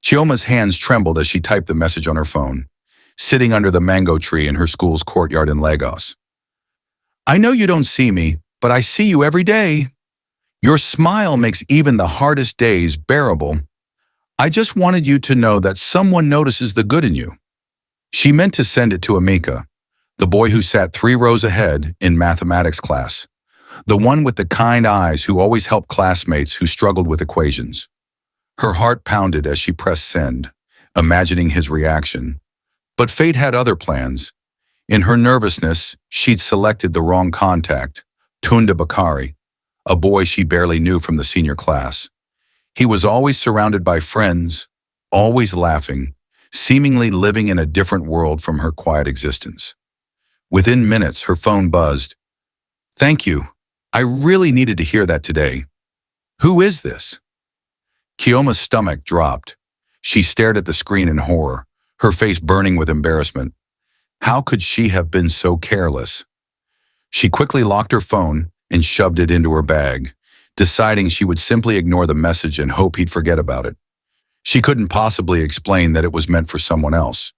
Chioma's hands trembled as she typed the message on her phone, sitting under the mango tree in her school's courtyard in Lagos. I know you don't see me, but I see you every day. Your smile makes even the hardest days bearable. I just wanted you to know that someone notices the good in you. She meant to send it to Amika, the boy who sat 3 rows ahead in mathematics class, the one with the kind eyes who always helped classmates who struggled with equations. Her heart pounded as she pressed send, imagining his reaction. But fate had other plans. In her nervousness, she'd selected the wrong contact, Tunde Bakari, a boy she barely knew from the senior class. He was always surrounded by friends, always laughing, seemingly living in a different world from her quiet existence. Within minutes, her phone buzzed. Thank you. I really needed to hear that today. Who is this? Chioma's stomach dropped. She stared at the screen in horror, her face burning with embarrassment. How could she have been so careless? She quickly locked her phone and shoved it into her bag, deciding she would simply ignore the message and hope he'd forget about it. She couldn't possibly explain that it was meant for someone else.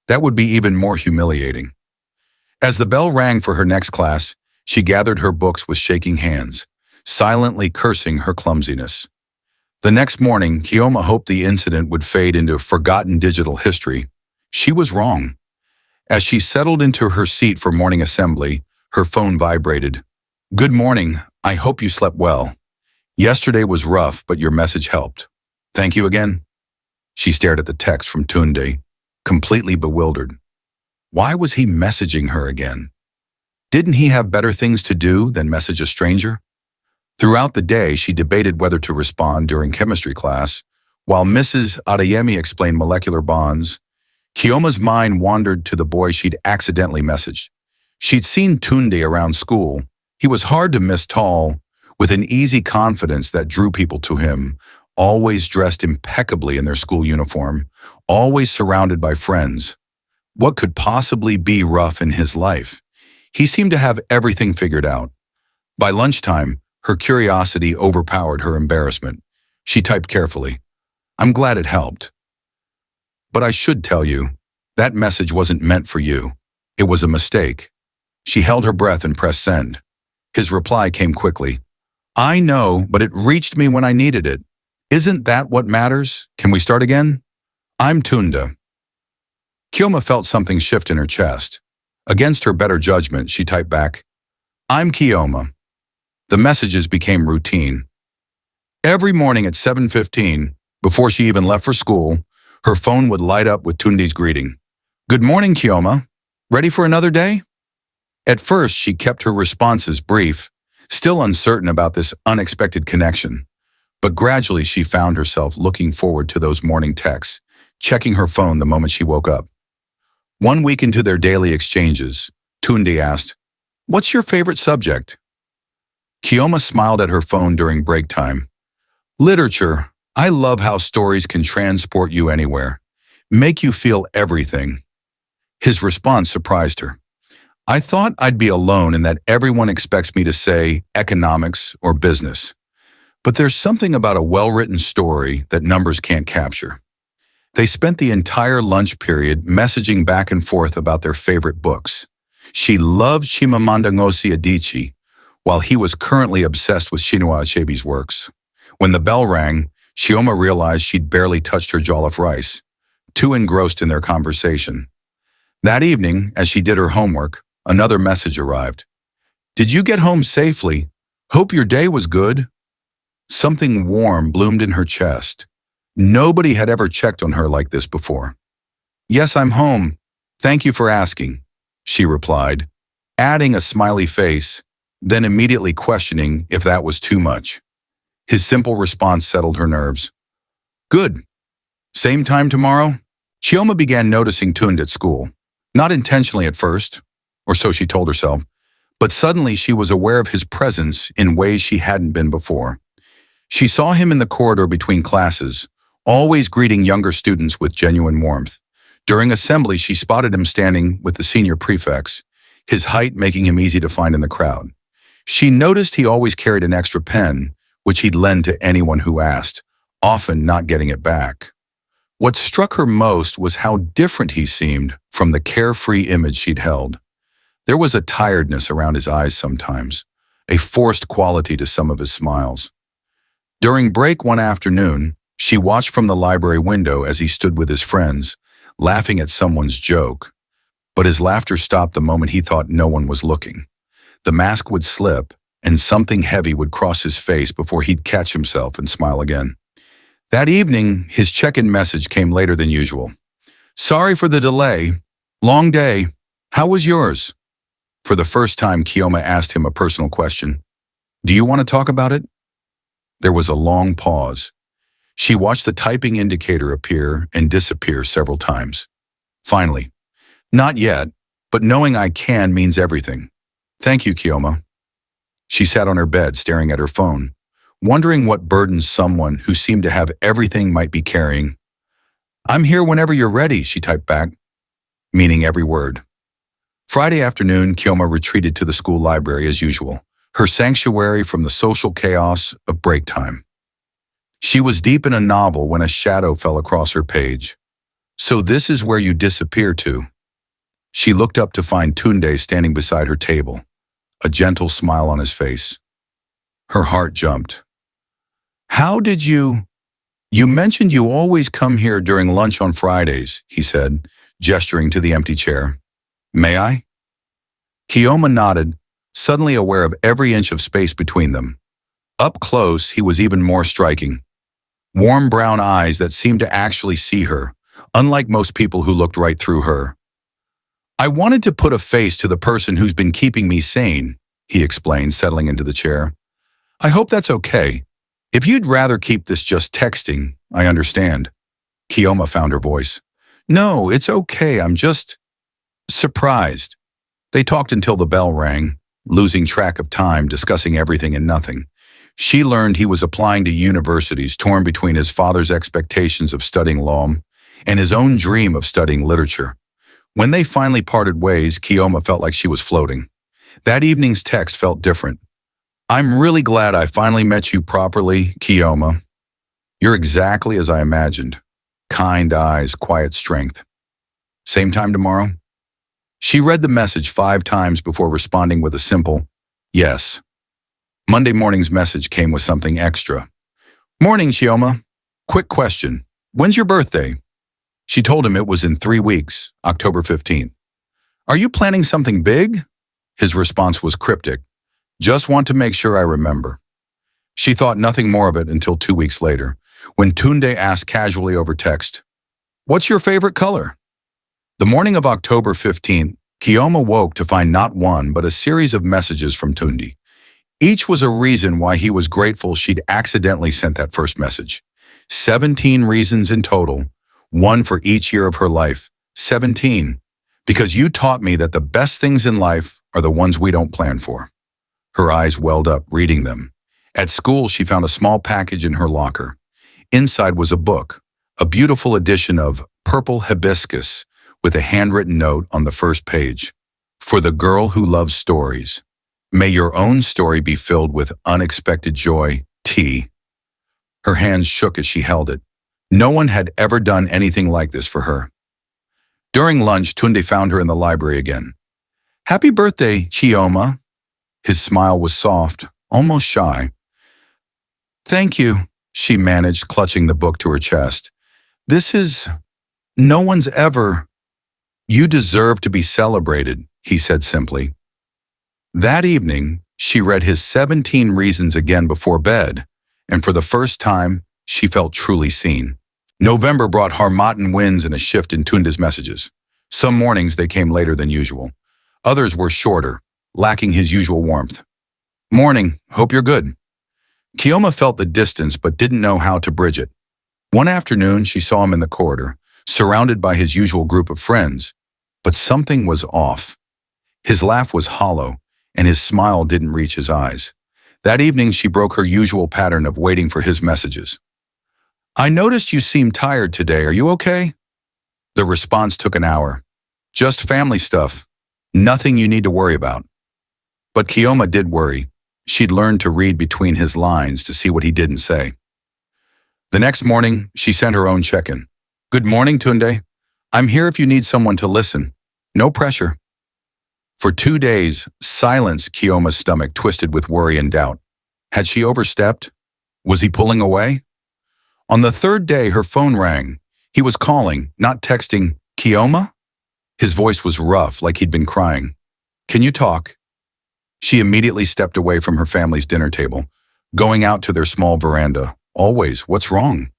That would be even more humiliating. As the bell rang for her next class, she gathered her books with shaking hands, silently cursing her clumsiness. The next morning, Chioma hoped the incident would fade into forgotten digital history. She was wrong. As she settled into her seat for morning assembly, her phone vibrated. Good morning. I hope you slept well. Yesterday was rough, but your message helped. Thank you again. She stared at the text from Tunde, completely bewildered. Why was he messaging her again? Didn't he have better things to do than message a stranger? Throughout the day, she debated whether to respond during chemistry class, while Mrs. Adeyemi explained molecular bonds. Chioma's mind wandered to the boy she'd accidentally messaged. She'd seen Tunde around school. He was hard to miss, tall, with an easy confidence that drew people to him, always dressed impeccably in their school uniform, always surrounded by friends. What could possibly be rough in his life? He seemed to have everything figured out. By lunchtime, her curiosity overpowered her embarrassment. She typed carefully, I'm glad it helped. But I should tell you, that message wasn't meant for you. It was a mistake. She held her breath and pressed send. His reply came quickly. I know, but it reached me when I needed it. Isn't that what matters? Can we start again? I'm Tunde. Chioma felt something shift in her chest. Against her better judgment, she typed back, I'm Chioma. The messages became routine. Every morning at 7:15, before she even left for school, her phone would light up with Tunde's greeting. Good morning, Chioma. Ready for another day? At first, she kept her responses brief, still uncertain about this unexpected connection. But gradually, she found herself looking forward to those morning texts, checking her phone the moment she woke up. 1 week into their daily exchanges, Tunde asked, What's your favorite subject? Chioma smiled at her phone during break time. Literature. I love how stories can transport you anywhere, make you feel everything. His response surprised her. I thought I'd be alone in that everyone expects me to say economics or business. But there's something about a well-written story that numbers can't capture. They spent the entire lunch period messaging back and forth about their favorite books. She loved Chimamanda Ngozi Adichie, while he was currently obsessed with Chinua Achebe's works. When the bell rang, Chioma realized she'd barely touched her jollof rice, too engrossed in their conversation. That evening, as she did her homework, another message arrived. Did you get home safely? Hope your day was good. Something warm bloomed in her chest. Nobody had ever checked on her like this before. Yes, I'm home. Thank you for asking, she replied, adding a smiley face, then immediately questioning if that was too much. His simple response settled her nerves. Good. Same time tomorrow? Chioma began noticing Tunde at school. Not intentionally at first, or so she told herself, but suddenly she was aware of his presence in ways she hadn't been before. She saw him in the corridor between classes, always greeting younger students with genuine warmth. During assembly, she spotted him standing with the senior prefects, his height making him easy to find in the crowd. She noticed he always carried an extra pen, which he'd lend to anyone who asked, often not getting it back. What struck her most was how different he seemed from the carefree image she'd held. There was a tiredness around his eyes sometimes, a forced quality to some of his smiles. During break one afternoon, she watched from the library window as he stood with his friends, laughing at someone's joke. But his laughter stopped the moment he thought no one was looking. The mask would slip, and something heavy would cross his face before he'd catch himself and smile again. That evening, his check-in message came later than usual. "Sorry for the delay. Long day. How was yours?" For the first time, Chioma asked him a personal question. "Do you want to talk about it?" There was a long pause. She watched the typing indicator appear and disappear several times. Finally, "Not yet, but knowing I can means everything. Thank you, Chioma." She sat on her bed staring at her phone, wondering what burdens someone who seemed to have everything might be carrying. "I'm here whenever you're ready," she typed back, meaning every word. Friday afternoon, Chioma retreated to the school library as usual, her sanctuary from the social chaos of break time. She was deep in a novel when a shadow fell across her page. "So this is where you disappear to." She looked up to find Tunde standing beside her table, a gentle smile on his face. Her heart jumped. "How did you mentioned you always come here during lunch on Fridays," he said, gesturing to the empty chair. "May I?" Chioma nodded, suddenly aware of every inch of space between them. Up close, he was even more striking. Warm brown eyes that seemed to actually see her, unlike most people who looked right through her. "I wanted to put a face to the person who's been keeping me sane," he explained, settling into the chair. "I hope that's okay. If you'd rather keep this just texting, I understand." Chioma found her voice. "No, it's okay. I'm just surprised." They talked until the bell rang, losing track of time, discussing everything and nothing. She learned he was applying to universities, torn between his father's expectations of studying law and his own dream of studying literature. When they finally parted ways, Chioma felt like she was floating. That evening's text felt different. "I'm really glad I finally met you properly, Chioma. You're exactly as I imagined. Kind eyes, quiet strength. Same time tomorrow?" She read the message 5 times before responding with a simple, "Yes." Monday morning's message came with something extra. "Morning, Chioma. Quick question. When's your birthday?" She told him it was in 3 weeks, October 15th. "Are you planning something big?" His response was cryptic. "Just want to make sure I remember." She thought nothing more of it until 2 weeks later, when Tunde asked casually over text, "What's your favorite color?" The morning of October 15th, Chioma woke to find not one but a series of messages from Tunde. Each was a reason why he was grateful she'd accidentally sent that first message. 17 reasons in total, one for each year of her life. 17. Because you taught me that the best things in life are the ones we don't plan for. Her eyes welled up, reading them. At school, she found a small package in her locker. Inside was a book, a beautiful edition of Purple Hibiscus, with a handwritten note on the first page. "For the girl who loves stories. May your own story be filled with unexpected joy, T." Her hands shook as she held it. No one had ever done anything like this for her. During lunch, Tunde found her in the library again. "Happy birthday, Chioma." His smile was soft, almost shy. "Thank you," she managed, clutching the book to her chest. No one's ever." "You deserve to be celebrated," he said simply. That evening, she read his 17 reasons again before bed, and for the first time, she felt truly seen. November brought Harmattan winds and a shift in Tunde's messages. Some mornings they came later than usual. Others were shorter, lacking his usual warmth. "Morning, hope you're good." Chioma felt the distance but didn't know how to bridge it. One afternoon, she saw him in the corridor, surrounded by his usual group of friends. But something was off. His laugh was hollow, and his smile didn't reach his eyes. That evening, she broke her usual pattern of waiting for his messages. "I noticed you seem tired today. Are you okay?" The response took an hour. "Just family stuff. Nothing you need to worry about." But Chioma did worry. She'd learned to read between his lines to see what he didn't say. The next morning, she sent her own check-in. Good morning, Tunde. I'm here if you need someone to listen. No pressure. For 2 days, silence. Chioma's stomach twisted with worry and doubt. Had she overstepped? Was he pulling away? On the third day, her phone rang. He was calling, not texting. Chioma? His voice was rough, like he'd been crying. Can you talk? She immediately stepped away from her family's dinner table, going out to their small veranda. Always, what's wrong?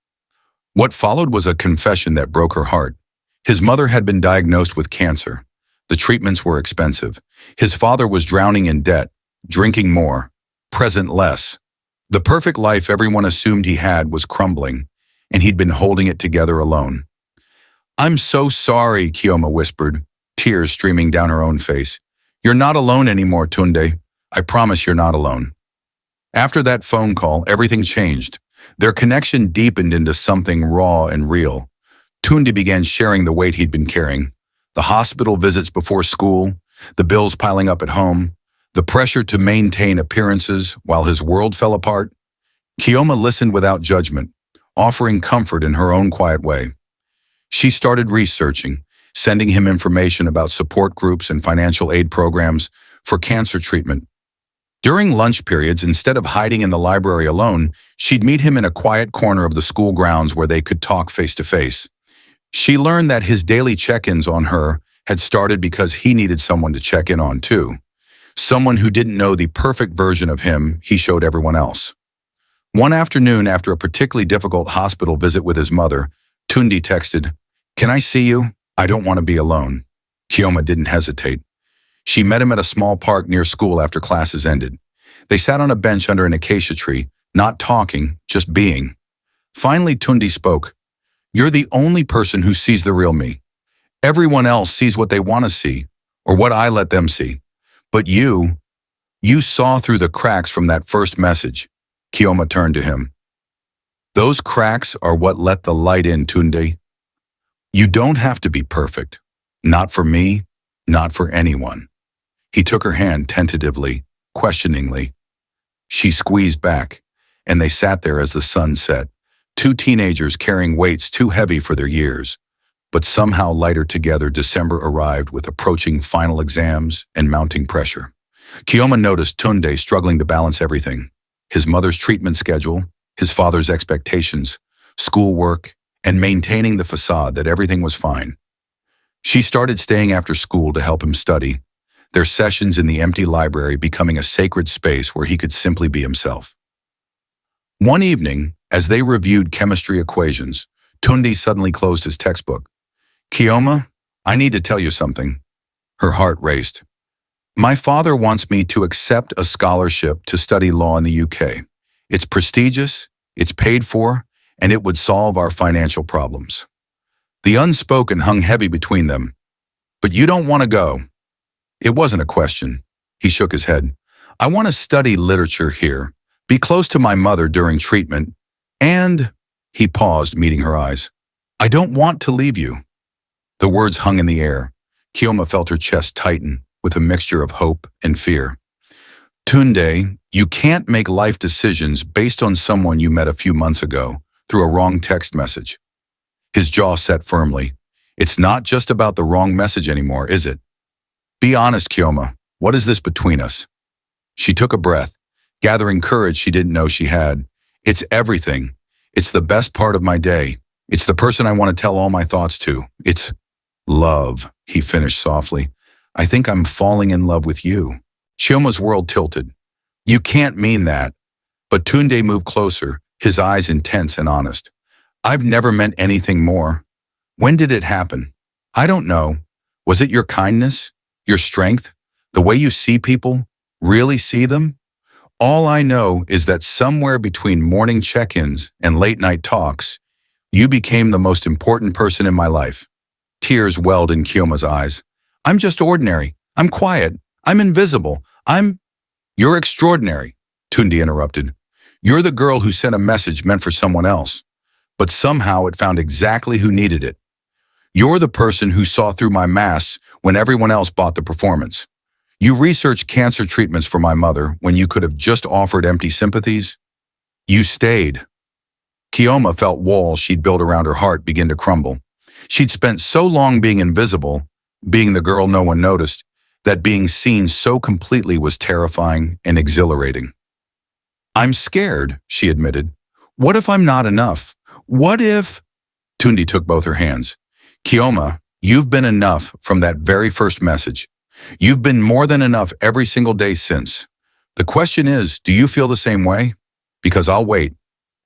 What followed was a confession that broke her heart. His mother had been diagnosed with cancer. The treatments were expensive. His father was drowning in debt, drinking more, present less. The perfect life everyone assumed he had was crumbling, and he'd been holding it together alone. I'm so sorry, Chioma whispered, tears streaming down her own face. You're not alone anymore, Tunde. I promise you're not alone. After that phone call, everything changed. Their connection deepened into something raw and real. Tunde began sharing the weight he'd been carrying. The hospital visits before school, the bills piling up at home, the pressure to maintain appearances while his world fell apart. Chioma listened without judgment, offering comfort in her own quiet way. She started researching, sending him information about support groups and financial aid programs for cancer treatment. During lunch periods, instead of hiding in the library alone, she'd meet him in a quiet corner of the school grounds where they could talk face to face. She learned that his daily check-ins on her had started because he needed someone to check in on too. Someone who didn't know the perfect version of him he showed everyone else. One afternoon, after a particularly difficult hospital visit with his mother, Tunde texted, "Can I see you? I don't want to be alone." Chioma didn't hesitate. She met him at a small park near school after classes ended. They sat on a bench under an acacia tree, not talking, just being. Finally, Tunde spoke. "You're the only person who sees the real me. Everyone else sees what they want to see, or what I let them see. But you saw through the cracks from that first message." Chioma turned to him. "Those cracks are what let the light in, Tunde. You don't have to be perfect. Not for me, not for anyone." He took her hand tentatively, questioningly. She squeezed back, and they sat there as the sun set, two teenagers carrying weights too heavy for their years. But somehow lighter together, December arrived with approaching final exams and mounting pressure. Chioma noticed Tunde struggling to balance everything. His mother's treatment schedule, his father's expectations, schoolwork, and maintaining the facade that everything was fine. She started staying after school to help him study, their sessions in the empty library becoming a sacred space where he could simply be himself. One evening, as they reviewed chemistry equations, Tunde suddenly closed his textbook. "Chioma, I need to tell you something." Her heart raced. "My father wants me to accept a scholarship to study law in the UK. It's prestigious, it's paid for, and it would solve our financial problems." The unspoken hung heavy between them. "But you don't want to go." It wasn't a question. He shook his head. "I want to study literature here, be close to my mother during treatment, and—" He paused, meeting her eyes. "I don't want to leave you." The words hung in the air. Chioma felt her chest tighten with a mixture of hope and fear. "Tunde, you can't make life decisions based on someone you met a few months ago through a wrong text message." His jaw set firmly. "It's not just about the wrong message anymore, is it? Be honest, Chioma. What is this between us?" She took a breath, gathering courage she didn't know she had. "It's everything. It's the best part of my day. It's the person I want to tell all my thoughts to. It's love," he finished softly. "I think I'm falling in love with you." Chioma's world tilted. "You can't mean that." But Tunde moved closer, his eyes intense and honest. "I've never meant anything more. When did it happen? I don't know. Was it your kindness? Your strength? The way you see people? Really see them? All I know is that somewhere between morning check-ins and late-night talks, you became the most important person in my life." Tears welled in Chioma's eyes. "I'm just ordinary. I'm quiet. I'm invisible. You're extraordinary," Tunde interrupted. "You're the girl who sent a message meant for someone else, but somehow it found exactly who needed it. You're the person who saw through my masks when everyone else bought the performance. You researched cancer treatments for my mother when you could have just offered empty sympathies. You stayed." Chioma felt walls she'd built around her heart begin to crumble. She'd spent so long being invisible, being the girl no one noticed, that being seen so completely was terrifying and exhilarating. "I'm scared," she admitted. "What if I'm not enough? What if—" Tunde took both her hands. "Chioma, you've been enough from that very first message. You've been more than enough every single day since. The question is, do you feel the same way? Because I'll wait.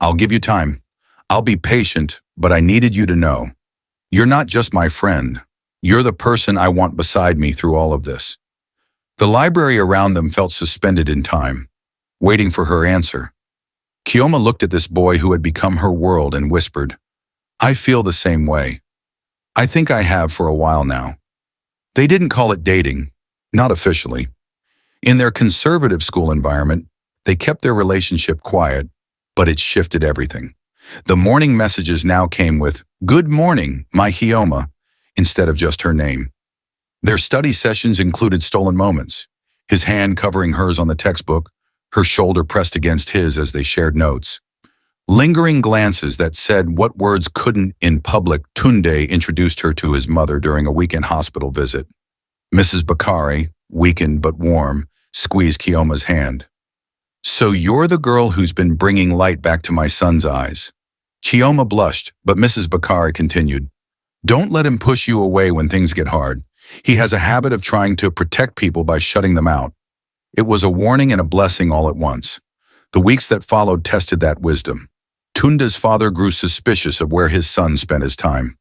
I'll give you time. I'll be patient, but I needed you to know. You're not just my friend. You're the person I want beside me through all of this." The library around them felt suspended in time, waiting for her answer. Chioma looked at this boy who had become her world and whispered, "I feel the same way. I think I have for a while now." They didn't call it dating, not officially. In their conservative school environment, they kept their relationship quiet, but it shifted everything. The morning messages now came with, "Good morning, my Chioma," instead of just her name. Their study sessions included stolen moments, his hand covering hers on the textbook, her shoulder pressed against his as they shared notes. Lingering glances that said what words couldn't in public. Tunde introduced her to his mother during a weekend hospital visit. Mrs. Bakari, weakened but warm, squeezed Chioma's hand. "So you're the girl who's been bringing light back to my son's eyes." Chioma blushed, but Mrs. Bakari continued, "Don't let him push you away when things get hard. He has a habit of trying to protect people by shutting them out." It was a warning and a blessing all at once. The weeks that followed tested that wisdom. Tunde's father grew suspicious of where his son spent his time.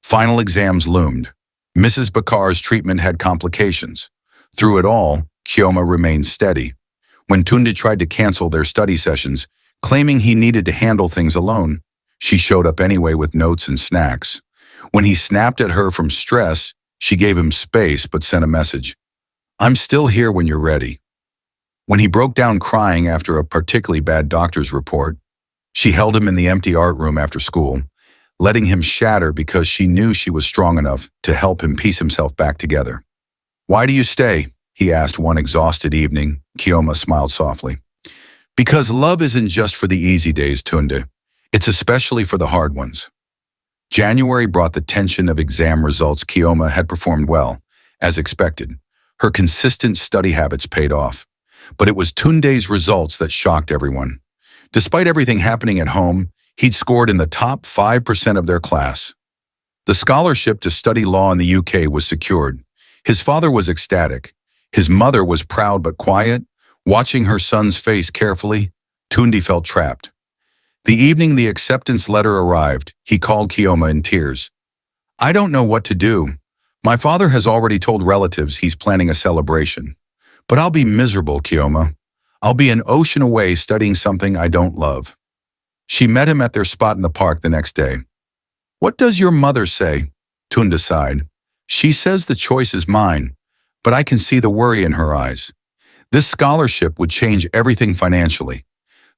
Final exams loomed. Mrs. Bakar's treatment had complications. Through it all, Chioma remained steady. When Tunde tried to cancel their study sessions, claiming he needed to handle things alone, she showed up anyway with notes and snacks. When he snapped at her from stress, she gave him space but sent a message. "I'm still here when you're ready." When he broke down crying after a particularly bad doctor's report, she held him in the empty art room after school, letting him shatter because she knew she was strong enough to help him piece himself back together. "Why do you stay?" he asked one exhausted evening. Chioma smiled softly. "Because love isn't just for the easy days, Tunde. It's especially for the hard ones." January brought the tension of exam results. Chioma had performed well, as expected. Her consistent study habits paid off. But it was Tunde's results that shocked everyone. Despite everything happening at home, he'd scored in the top 5% of their class. The scholarship to study law in the UK was secured. His father was ecstatic. His mother was proud but quiet. Watching her son's face carefully, Tunde felt trapped. The evening the acceptance letter arrived, he called Chioma in tears. "I don't know what to do. My father has already told relatives he's planning a celebration. But I'll be miserable, Chioma. I'll be an ocean away studying something I don't love." She met him at their spot in the park the next day. "What does your mother say?" Tunde sighed. "She says the choice is mine, but I can see the worry in her eyes. This scholarship would change everything financially.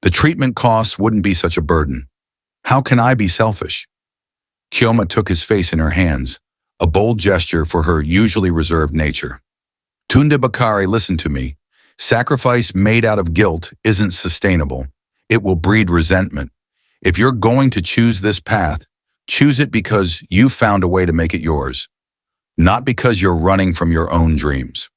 The treatment costs wouldn't be such a burden. How can I be selfish?" Chioma took his face in her hands, a bold gesture for her usually reserved nature. "Tunde Bakari, listen to me. Sacrifice made out of guilt isn't sustainable. It will breed resentment. If you're going to choose this path, choose it because you found a way to make it yours, not because you're running from your own dreams."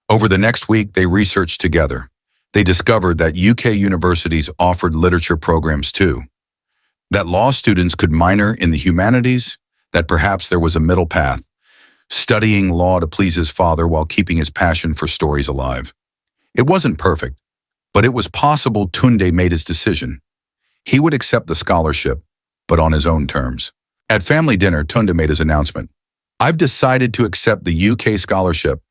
Over the next week, they researched together. They discovered that UK universities offered literature programs too, that law students could minor in the humanities, that perhaps there was a middle path, studying law to please his father while keeping his passion for stories alive. It wasn't perfect, but it was possible. Tunde made his decision. He would accept the scholarship, but on his own terms. At family dinner, Tunde made his announcement. "I've decided to accept the UK scholarship."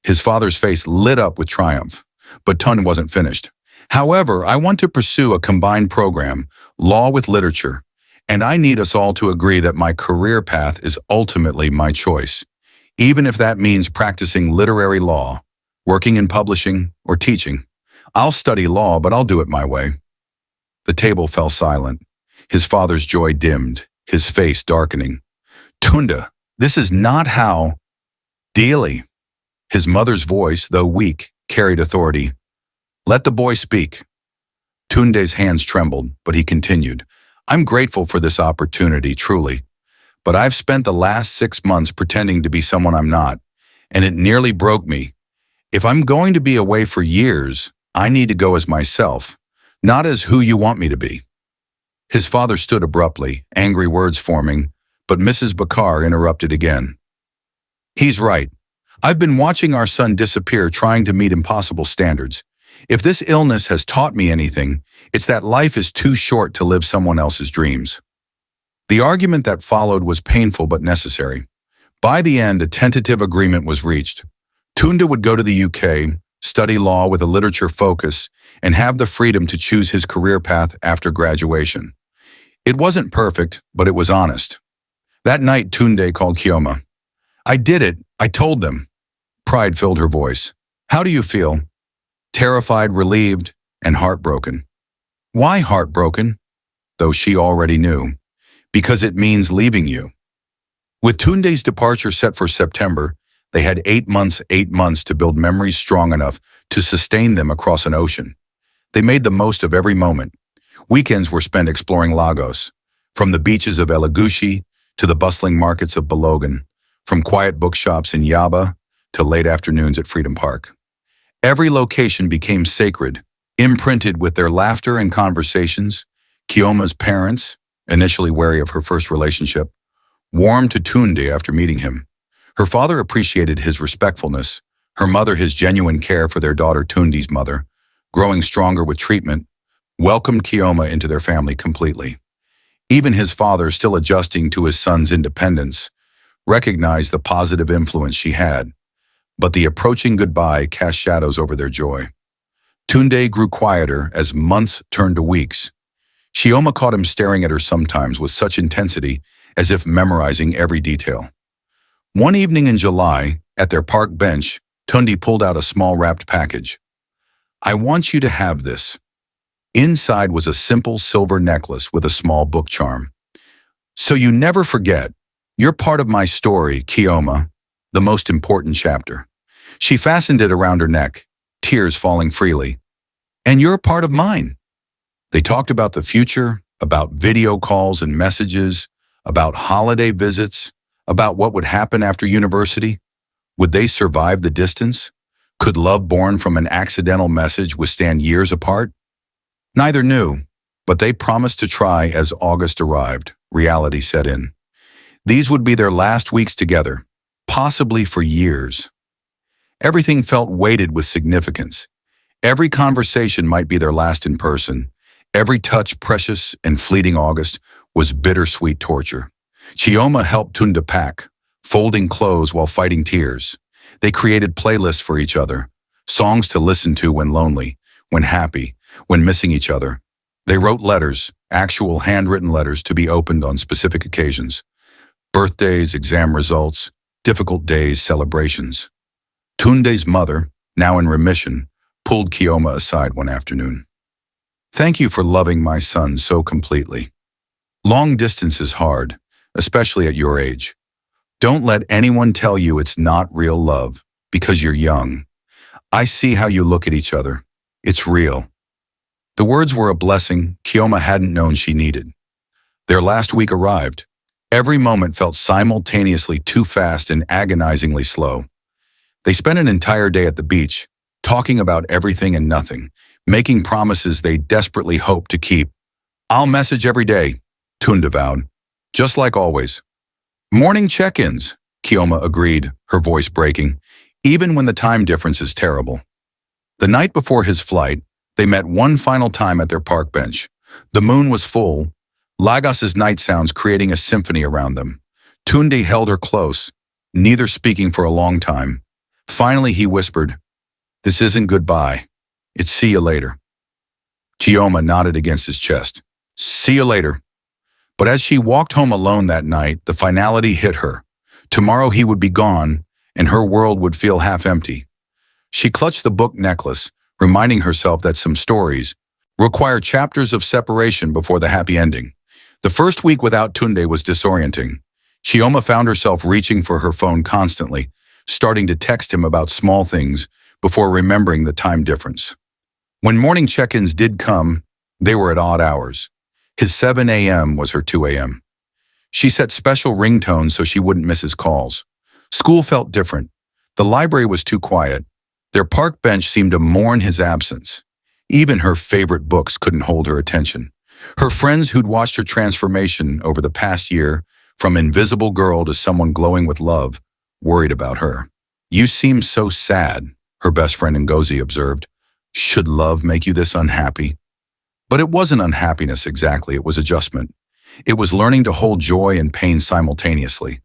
His father's face lit up with triumph, but Tunde wasn't finished. "However, I want to pursue a combined program, law with literature, and I need us all to agree that my career path is ultimately my choice, even if that means practicing literary law, working in publishing, or teaching. I'll study law, but I'll do it my way." The table fell silent. His father's joy dimmed, his face darkening. "Tunde, this is not how—" "Dealy." His mother's voice, though weak, carried authority. "Let the boy speak." Tunde's hands trembled, but he continued. I'm grateful for this opportunity, truly. But I've spent the last 6 months pretending to be someone I'm not, and it nearly broke me. If I'm going to be away for years, I need to go as myself, not as who you want me to be." His father stood abruptly, angry words forming, but Mrs. Bakar interrupted again. "He's right. I've been watching our son disappear trying to meet impossible standards. If this illness has taught me anything, it's that life is too short to live someone else's dreams." The argument that followed was painful but necessary. By the end, a tentative agreement was reached. Tunde would go to the UK, study law with a literature focus, and have the freedom to choose his career path after graduation. It wasn't perfect, but it was honest. That night, Tunde called Chioma. "I did it. I told them." Pride filled her voice. "How do you feel?" "Terrified, relieved, and heartbroken." Why heartbroken? Though she already knew. Because it means leaving you. With Tunde's departure set for September, they had 8 months to build memories strong enough to sustain them across an ocean. They made the most of every moment. Weekends were spent exploring Lagos, from the beaches of Elagushi to the bustling markets of Balogun, from quiet bookshops in Yaba to late afternoons at Freedom Park. Every location became sacred, imprinted with their laughter and conversations. Chioma's parents, initially wary of her first relationship, warmed to Tunde after meeting him. Her father appreciated his respectfulness, her mother his genuine care for their daughter Tunde's mother, growing stronger with treatment, welcomed Chioma into their family completely. Even his father, still adjusting to his son's independence, recognized the positive influence she had, but the approaching goodbye cast shadows over their joy. Tunde grew quieter as months turned to weeks. Chioma caught him staring at her sometimes with such intensity as if memorizing every detail. One evening in July, at their park bench, Tunde pulled out a small wrapped package. "I want you to have this." Inside was a simple silver necklace with a small book charm. "So you never forget, you're part of my story, Chioma, the most important chapter." She fastened it around her neck, tears falling freely. "And you're part of mine." They talked about the future, about video calls and messages, about holiday visits, about what would happen after university. Would they survive the distance? Could love born from an accidental message withstand years apart? Neither knew, but they promised to try as August arrived. Reality set in. These would be their last weeks together, possibly for years. Everything felt weighted with significance. Every conversation might be their last in person. Every touch, precious and fleeting. August was bittersweet torture. Chioma helped Tunde pack, folding clothes while fighting tears. They created playlists for each other, songs to listen to when lonely, when happy, when missing each other. They wrote letters, actual handwritten letters to be opened on specific occasions. Birthdays, exam results, difficult days, celebrations. Tunde's mother, now in remission, pulled Chioma aside one afternoon. "Thank you for loving my son so completely. Long distance is hard, especially at your age. Don't let anyone tell you it's not real love, because you're young. I see how you look at each other. It's real." The words were a blessing Chioma hadn't known she needed. Their last week arrived. Every moment felt simultaneously too fast and agonizingly slow. They spent an entire day at the beach, talking about everything and nothing, making promises they desperately hoped to keep. "I'll message every day," Tunde vowed, "just like always." "Morning check-ins," Chioma agreed, her voice breaking, "even when the time difference is terrible." The night before his flight, they met one final time at their park bench. The moon was full, Lagos's night sounds creating a symphony around them. Tunde held her close, neither speaking for a long time. Finally, he whispered, "This isn't goodbye. It's see you later." Chioma nodded against his chest. "See you later." But as she walked home alone that night, the finality hit her. Tomorrow he would be gone, and her world would feel half empty. She clutched the book necklace, reminding herself that some stories require chapters of separation before the happy ending. The first week without Tunde was disorienting. Chioma found herself reaching for her phone constantly, starting to text him about small things before remembering the time difference. When morning check-ins did come, they were at odd hours. His 7 a.m. was her 2 a.m. She set special ringtones so she wouldn't miss his calls. School felt different. The library was too quiet. Their park bench seemed to mourn his absence. Even her favorite books couldn't hold her attention. Her friends who'd watched her transformation over the past year, from invisible girl to someone glowing with love, worried about her. "You seem so sad," her best friend Ngozi observed. "Should love make you this unhappy?" But it wasn't unhappiness exactly, it was adjustment. It was learning to hold joy and pain simultaneously.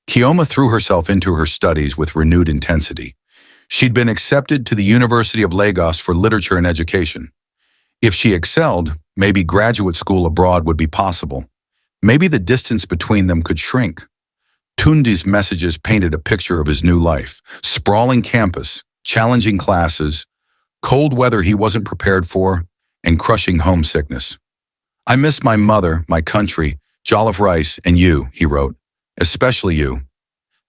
Chioma threw herself into her studies with renewed intensity. She'd been accepted to the University of Lagos for literature and education. If she excelled, maybe graduate school abroad would be possible. Maybe the distance between them could shrink. Tunde's messages painted a picture of his new life: sprawling campus, challenging classes, cold weather he wasn't prepared for, and crushing homesickness. "I miss my mother, my country, jollof rice, and you," he wrote. "Especially you."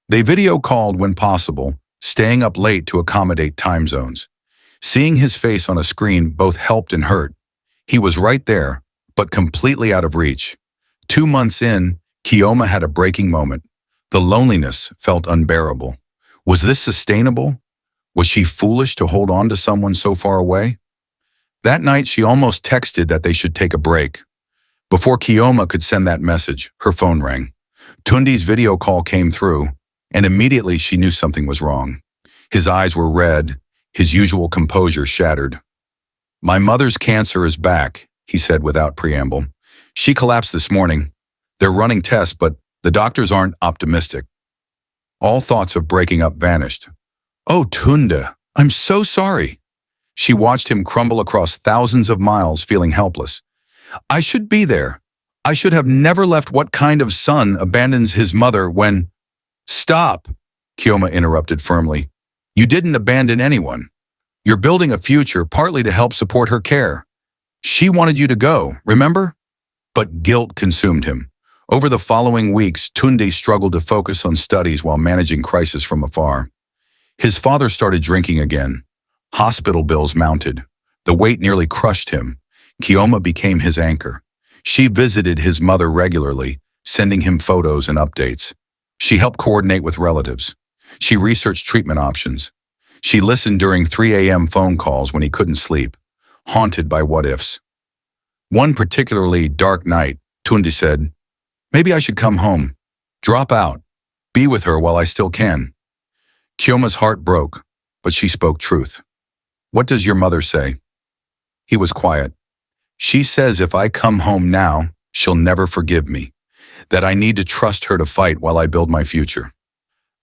They video called when possible, staying up late to accommodate time zones. Seeing his face on a screen both helped and hurt. He was right there, but completely out of reach. 2 months in, Chioma had a breaking moment. The loneliness felt unbearable. Was this sustainable? Was she foolish to hold on to someone so far away? That night, she almost texted that they should take a break. Before Chioma could send that message, her phone rang. Tunde's video call came through, and immediately she knew something was wrong. His eyes were red, his usual composure shattered. "My mother's cancer is back," he said without preamble. "She collapsed this morning. They're running tests, but the doctors aren't optimistic." All thoughts of breaking up vanished. "Oh, Tunde, I'm so sorry." She watched him crumble across thousands of miles, feeling helpless. "I should be there. I should have never left. What kind of son abandons his mother when—" "Stop," Chioma interrupted firmly. "You didn't abandon anyone. You're building a future partly to help support her care. She wanted you to go, remember?" But guilt consumed him. Over the following weeks, Tunde struggled to focus on studies while managing crisis from afar. His father started drinking again. Hospital bills mounted. The weight nearly crushed him. Chioma became his anchor. She visited his mother regularly, sending him photos and updates. She helped coordinate with relatives. She researched treatment options. She listened during 3 a.m. phone calls when he couldn't sleep, haunted by what-ifs. One particularly dark night, Tunde said, "Maybe I should come home, drop out, be with her while I still can." Chioma's heart broke, but she spoke truth. "What does your mother say?" He was quiet. "She says if I come home now, she'll never forgive me, that I need to trust her to fight while I build my future."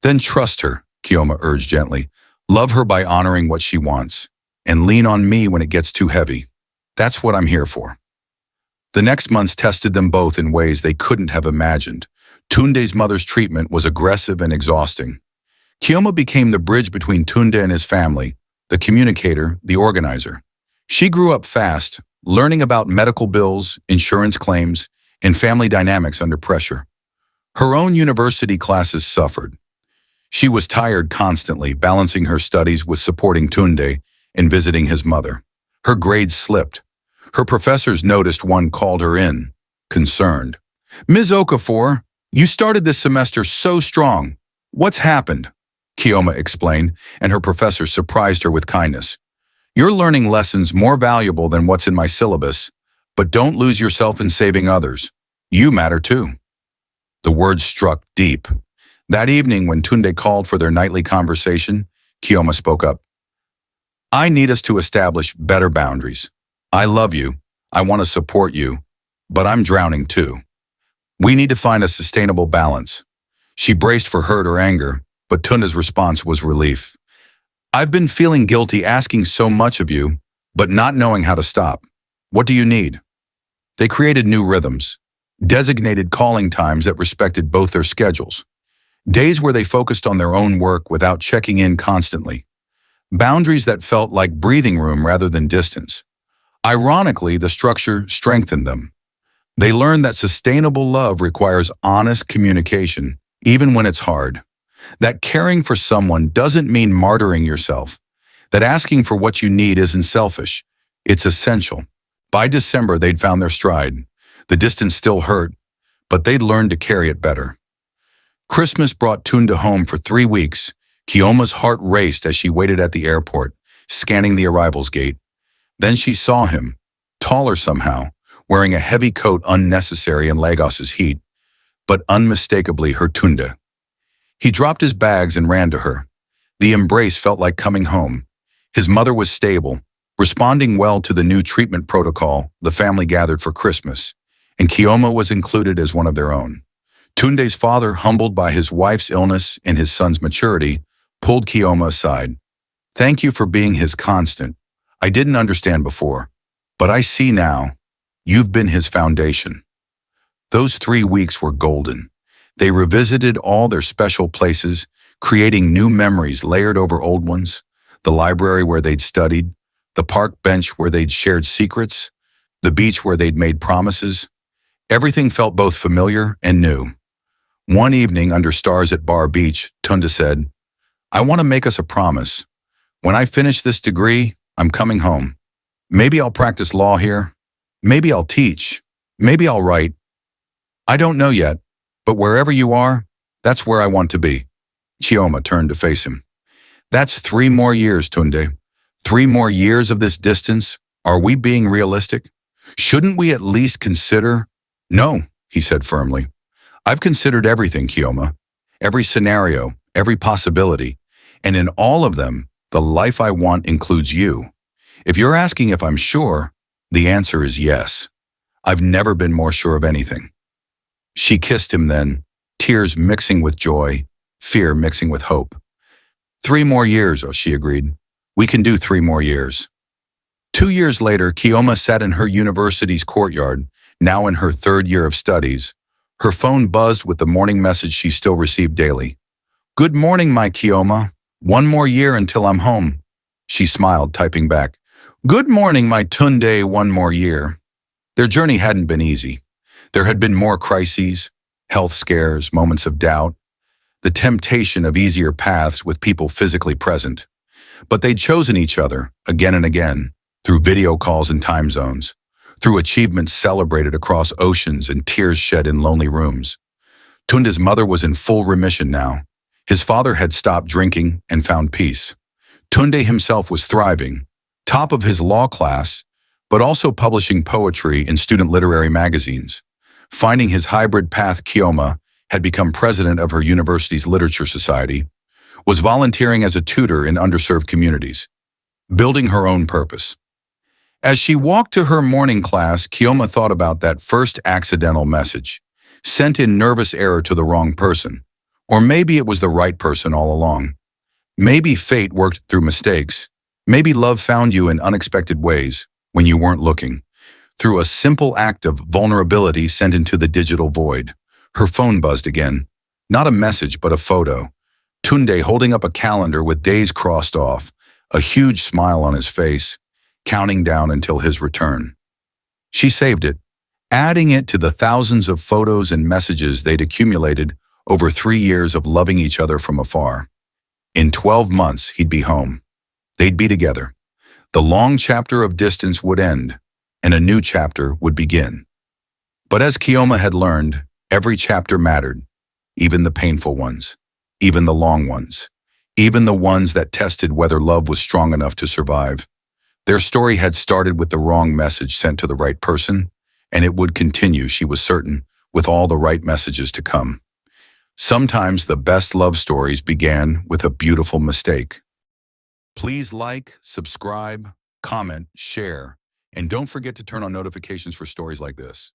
"Then trust her," Chioma urged gently. "Love her by honoring what she wants, and lean on me when it gets too heavy. That's what I'm here for." The next months tested them both in ways they couldn't have imagined. Tunde's mother's treatment was aggressive and exhausting. Chioma became the bridge between Tunde and his family, the communicator, the organizer. She grew up fast, learning about medical bills, insurance claims, and family dynamics under pressure. Her own university classes suffered. She was tired constantly, balancing her studies with supporting Tunde and visiting his mother. Her grades slipped. Her professors noticed one called her in, concerned. "Ms. Okafor, you started this semester so strong. What's happened?" Chioma explained, and her professor surprised her with kindness. "You're learning lessons more valuable than what's in my syllabus, but don't lose yourself in saving others. You matter too." The words struck deep. That evening, when Tunde called for their nightly conversation, Chioma spoke up. "I need us to establish better boundaries. I love you, I want to support you, but I'm drowning too. We need to find a sustainable balance." She braced for hurt or anger, but Tunde's response was relief. "I've been feeling guilty asking so much of you, but not knowing how to stop. What do you need?" They created new rhythms, designated calling times that respected both their schedules, days where they focused on their own work without checking in constantly, boundaries that felt like breathing room rather than distance. Ironically, the structure strengthened them. They learned that sustainable love requires honest communication, even when it's hard. That caring for someone doesn't mean martyring yourself. That asking for what you need isn't selfish. It's essential. By December, they'd found their stride. The distance still hurt, but they'd learned to carry it better. Christmas brought Tunde home for 3 weeks. Chioma's heart raced as she waited at the airport, scanning the arrivals gate. Then she saw him, taller somehow, wearing a heavy coat unnecessary in Lagos's heat, but unmistakably her Tunde. He dropped his bags and ran to her. The embrace felt like coming home. His mother was stable, responding well to the new treatment protocol the family gathered for Christmas, and Chioma was included as one of their own. Tunde's father, humbled by his wife's illness and his son's maturity, pulled Chioma aside. "Thank you for being his constant. I didn't understand before, but I see now. You've been his foundation." Those 3 weeks were golden. They revisited all their special places, creating new memories layered over old ones: the library where they'd studied, the park bench where they'd shared secrets, the beach where they'd made promises. Everything felt both familiar and new. One evening under stars at Bar Beach, Tunde said, "I want to make us a promise. When I finish this degree, I'm coming home. Maybe I'll practice law here. Maybe I'll teach. Maybe I'll write. I don't know yet, but wherever you are, that's where I want to be." Chioma turned to face him. "That's 3 more years, Tunde. 3 more years of this distance. Are we being realistic? Shouldn't we at least consider—" "No," he said firmly. "I've considered everything, Chioma. Every scenario, every possibility. And in all of them, the life I want includes you. If you're asking if I'm sure, the answer is yes. I've never been more sure of anything." She kissed him then, tears mixing with joy, fear mixing with hope. 3 more years, she agreed. "We can do 3 more years." 2 years later, Chioma sat in her university's courtyard, now in her 3rd year of studies. Her phone buzzed with the morning message she still received daily. "Good morning, my Chioma. 1 more year until I'm home." She smiled, typing back, "Good morning, my Tunde, 1 more year." Their journey hadn't been easy. There had been more crises, health scares, moments of doubt, the temptation of easier paths with people physically present. But they'd chosen each other, again and again, through video calls and time zones, through achievements celebrated across oceans and tears shed in lonely rooms. Tunde's mother was in full remission now. His father had stopped drinking and found peace. Tunde himself was thriving, top of his law class, but also publishing poetry in student literary magazines. Finding his hybrid path, Chioma had become president of her university's literature society, was volunteering as a tutor in underserved communities, building her own purpose. As she walked to her morning class, Chioma thought about that first accidental message, sent in nervous error to the wrong person. Or maybe it was the right person all along. Maybe fate worked through mistakes. Maybe love found you in unexpected ways when you weren't looking. Through a simple act of vulnerability sent into the digital void. Her phone buzzed again. Not a message, but a photo. Tunde holding up a calendar with days crossed off, a huge smile on his face, counting down until his return. She saved it, adding it to the thousands of photos and messages they'd accumulated over 3 years of loving each other from afar. In 12 months, he'd be home. They'd be together. The long chapter of distance would end, and a new chapter would begin. But as Chioma had learned, every chapter mattered, even the painful ones, even the long ones, even the ones that tested whether love was strong enough to survive. Their story had started with the wrong message sent to the right person, and it would continue, she was certain, with all the right messages to come. Sometimes the best love stories began with a beautiful mistake. Please like, subscribe, comment, share, and don't forget to turn on notifications for stories like this.